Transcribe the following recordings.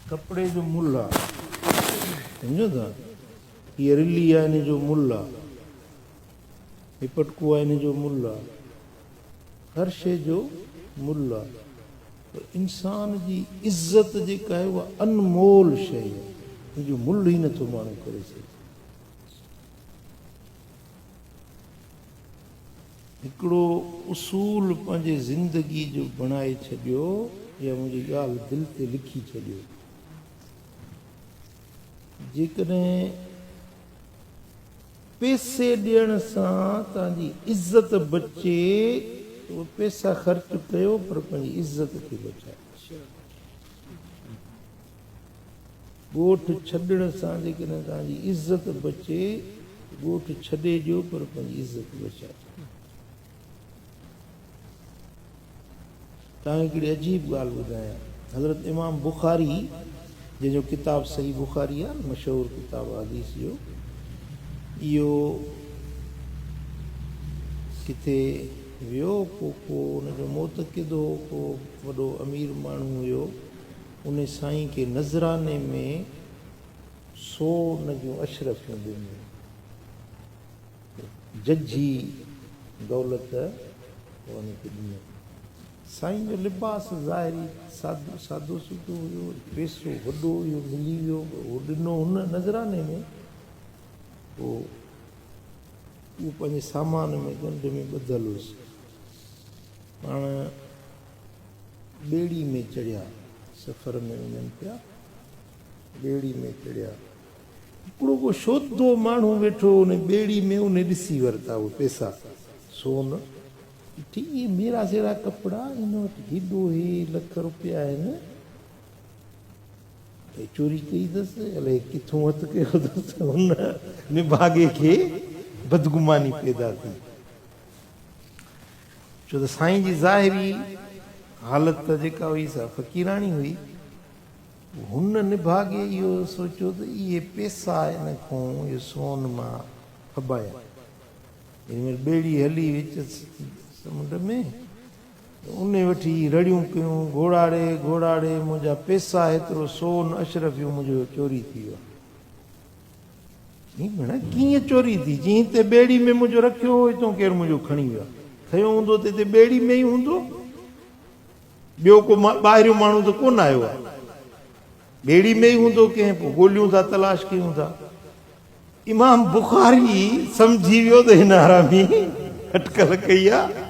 कपड़े जो मुल्ल आहे, सम्झो था, हीअ रिली आहे इन जो मुल्ल आहे, हीअ पटको आहे इन जो मुल्ल आहे, हर शइ जो मुल्ल आहे। पर इंसान जी इज़त जेका आहे उहा अनमोल शइ आहे, इन जो मुल्ल ई नथो माण्हू करे सघे। हिकिड़ो उसूल पंहिंजे ज़िंदगी जो बणाए छॾियो, या मुंहिंजी ॻाल्हि दिलि ते लिखी छॾियो, जेकॾहिं पैसे ॾियण सां तव्हांजी इज़त बचे, उहे पैसा ख़र्च कयो पर पंहिंजी इज़त खे बचायो। ॻोठ छॾण सां जेकॾहिं तव्हांजी इज़त बचे, ॻोठ छॾे ॾियो पर पंहिंजी इज़त बचायो। तव्हांखे हिकिड़ी अजीब ॻाल्हि ॿुधायां, हज़रत इमाम बुखारी जंहिंजो किताब सही बुखारी आहे, मशहूरु किताब हदीस जो, इहो किथे वियो, को हुनजो मोतक़िद हो, को वॾो अमीर माण्हू हुयो, उन साईं खे नज़राने में 100 जूं अशरफियूं ॾिनियूं, जजी दौलत उनखे ॾिनो। साईं जो लिबास ज़ाहिरी सादो सादो सूदो हुयो, पैसो वॾो हुयो मिली वियो, उहो ॾिनो हुन नज़राने में, पोइ उहो पंहिंजे सामान में ॻंढ में ॿधल हुयुसि। पाण ॿेड़ी में चढ़िया, सफ़र में वञनि पिया, ॿेड़ी में चढ़िया, हिकिड़ो को शोधो माण्हू वेठो उन ॿेड़ी में, उन ॾिसी वरिता उहे पैसा, सोन, ठीक ये मेरा जरा कपड़ा, इन वटि हेॾो हे लख रुपया आहिनि, चोरी कई अथसि, अलाए किथां हथु कयो अथसि, हुन निभागे खे बदगुमानी पैदा थी। छो त साईं जी ज़ाहिरी हालत जेका हुई सा फ़क़ीराणी हुई, हुन निभागे इहो सोचियो त इहे पैसा इन खां इहो सोन मां फबाया। इन में ॿेड़ी हली विच समुंड में, उन वठी रड़ियूं कयूं, घोड़ाड़े घोड़ाड़े मुंहिंजा पैसा, हेतिरो सोन अशरफियूं मुंहिंजो चोरी थी वियो। भेण कीअं चोरी थी? जीअं हिते ॿेड़ी में मुंहिंजो रखियो हो, हितां केरु मुंहिंजो खणी वियो, खयो हूंदो त हिते ॿेड़ी में ई हूंदो, ॿियो को ॿाहिरियों माण्हू त कोन आयो आहे, ॿेड़ी में ई हूंदो, कंहिं पोइ ॻोल्हियूं था, तलाश कयूं था। इमाम बुखारी सम्झी वियो त हिन हरामी अटकल कई आहे,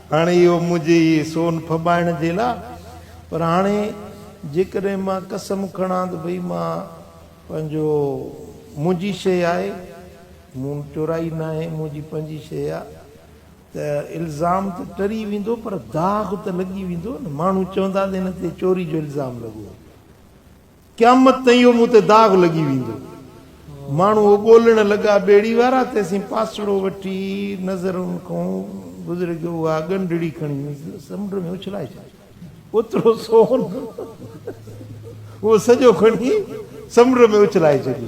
हाणे इहो मुंहिंजे सोन फबाइण जे लाइ। पर हाणे जेकॾहिं मां कसम खणां त भई मां पंहिंजो मुंहिंजी शइ आहे, मूं चोराई न आहे, मुंहिंजी पंहिंजी शइ आहे, त इल्ज़ाम त टरी वेंदो, पर दाग़ त लॻी वेंदो न। माण्हू चवंदा त हिन ते चोरी जो इल्ज़ाम लॻो, क़यामत ताईं इहो मूं ते दाग़ लॻी वेंदो। माण्हू ॻोल्हण लॻा ॿेड़ी वारा, तेसीं पासड़ो वठी नज़रुनि खां गुज़र गयो, उहा ॻंढड़ी खणी समुंड में उछलाए छॾियो, ओतिरो सोन उहो सॼो खणी समुंड में उछलाए छॾियो।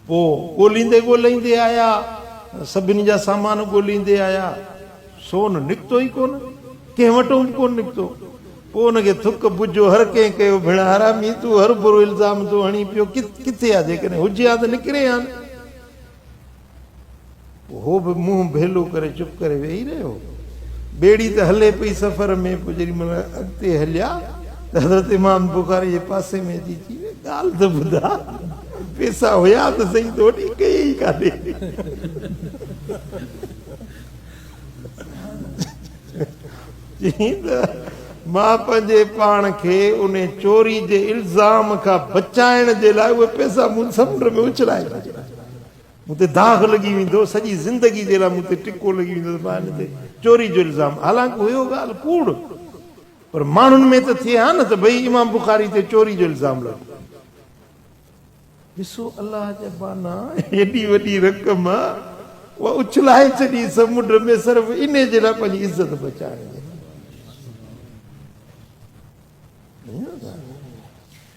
पोइ ॻोल्हींदे ॻोल्हींदे आया, सभिनी जा सामान ॻोल्हींदे आया, सोन निकितो ई कोन, कंहिं वटि बि कोन निकितो। पोइ हुनखे थुक बुझो, हर कंहिं कयो, भेण हरामी तूं हर बुरो इल्ज़ाम थो हणी पियो, किथे आहे? जेकॾहिं हुजे हा त निकिरे हा न। हो बि मुंहुं भेलो करे चुप करे वेही रहियो। ॿेड़ी त हले पई सफ़र में, पोइ जेॾी महिल अॻिते हलिया त हज़रत इमाम बुखारी जे पासे में अची चई, ॻाल्हि त ॿुधा, पैसा हुया त सही, तो वठी कई ई कान्हे। चई त मां पंहिंजे पाण खे उन चोरी जे इल्ज़ाम खां बचाइण जे लाइ उहे पैसा मूं समुंड में उछलाए छॾिया। मूं ते दाग़ लॻी वेंदो, सॼी ज़िंदगी जे लाइ मूं ते टिको लॻी वेंदो, मां हिन ते चोरी जो इल्ज़ाम। हालांकि हुयो ॻाल्हि कूड़, पर माण्हुनि में त थिए हा न त भई इमाम बुखारी ते चोरी जो इल्ज़ाम लॻो। ॾिसो अलाह जा बाना, हेॾी वॾी रक़म उहा उछलाए छॾी समुंड में, सिर्फ़ इन जे लाइ पंहिंजी इज़त बचाइण जे।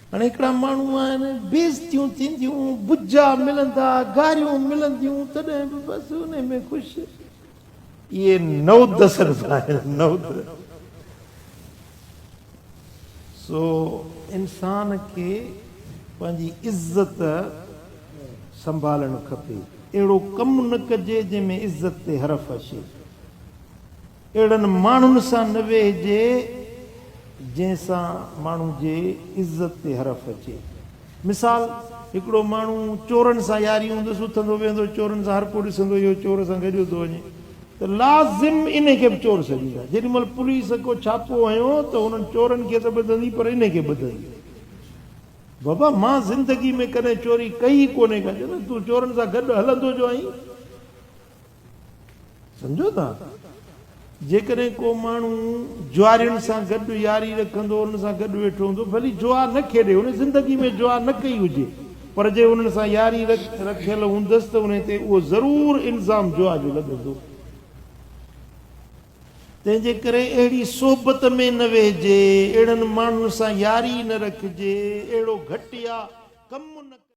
हाणे हिकिड़ा माण्हू आहिनि, बेइज़तियूं थींदियूं, बुजा मिलंदा, गारियूं मिलंदियूं, तॾहिं बि बसि उन में ख़ुशि। इहे नौद आहिनि, नौद सो इंसान खे पंहिंजी इज़त संभालणु खपे। अहिड़ो कमु न कजे जंहिंमें इज़त ते हरफ अचे, अहिड़नि माण्हुनि सां न वेहिजे जंहिंसां माण्हू जे इज़त ते हरफ अचे। मिसाल, हिकिड़ो माण्हू चोरनि सां यारी हूंदुसि, उथंदो वेहंदो चोरनि सां, हर को ॾिसंदो इहो चोर सां गॾु थो वञे, त लाज़िम इन खे बि चोर सॾींदा। जेॾी महिल पुलिस को छापो हयो त हुननि चोरनि खे त ॿधंदी, पर इन खे ॿधंदी। बाबा, मां ज़िंदगी में कॾहिं चोरी कई कोन्हे का, न तूं चोरनि सां गॾु हलंदो जो आहीं। सम्झो था, जेकॾहिं को माण्हू जुआरियुनि सां गॾु यारी रखंदो, हुन सां गॾु वेठो हूंदो, भली जुआ न खेॾे, हुन ज़िंदगी में जुआ न कई हुजे, पर जे हुननि सां यारी रखियल हूंदसि त उन ते उहो ज़रूरु इल्ज़ाम जुआ जो लॻंदो। तंहिंजे करे अहिड़ी सोबत में न वेहिजे, अहिड़नि माण्हुनि सां यारी न रखिजे, अहिड़ो घटिया कमु न